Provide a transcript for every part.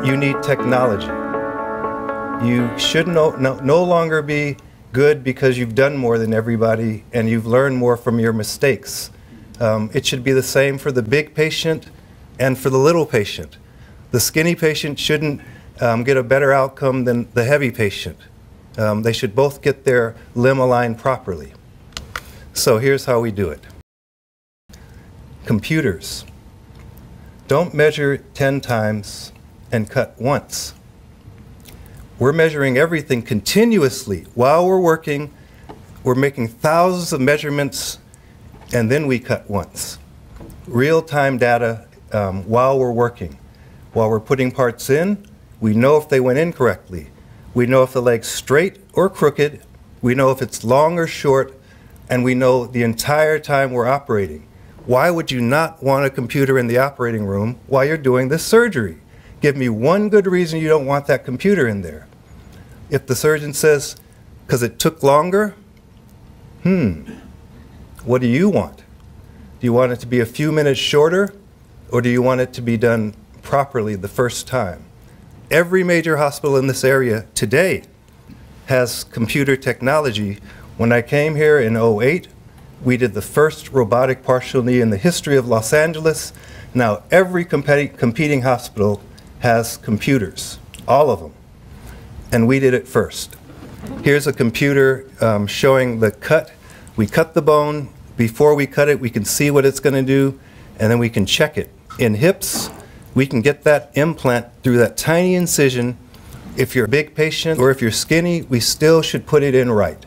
you need technology. You should no longer be good because you've done more than everybody and you've learned more from your mistakes. It should be the same for the big patient and for the little patient. The skinny patient shouldn't get a better outcome than the heavy patient. They should both get their limb aligned properly. So here's how we do it. Computers. Don't measure 10 times and cut once. We're measuring everything continuously. While we're working, we're making thousands of measurements, and then we cut once. Real-time data while we're working. While we're putting parts in, we know if they went in correctly. We know if the leg's straight or crooked. We know if it's long or short, and we know the entire time we're operating. Why would you not want a computer in the operating room while you're doing this surgery? Give me one good reason you don't want that computer in there. If the surgeon says, because it took longer, what do you want? Do you want it to be a few minutes shorter, or do you want it to be done properly the first time? Every major hospital in this area today has computer technology. When I came here in '08, we did the first robotic partial knee in the history of Los Angeles. Now every competing hospital has computers, all of them. And we did it first. Here's a computer showing the cut. We cut the bone. Before we cut it, we can see what it's going to do, and then we can check it. In hips, we can get that implant through that tiny incision. If you're a big patient or if you're skinny, we still should put it in right.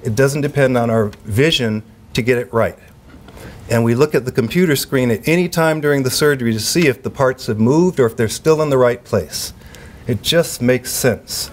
It doesn't depend on our vision to get it right. And we look at the computer screen at any time during the surgery to see if the parts have moved or if they're still in the right place. It just makes sense.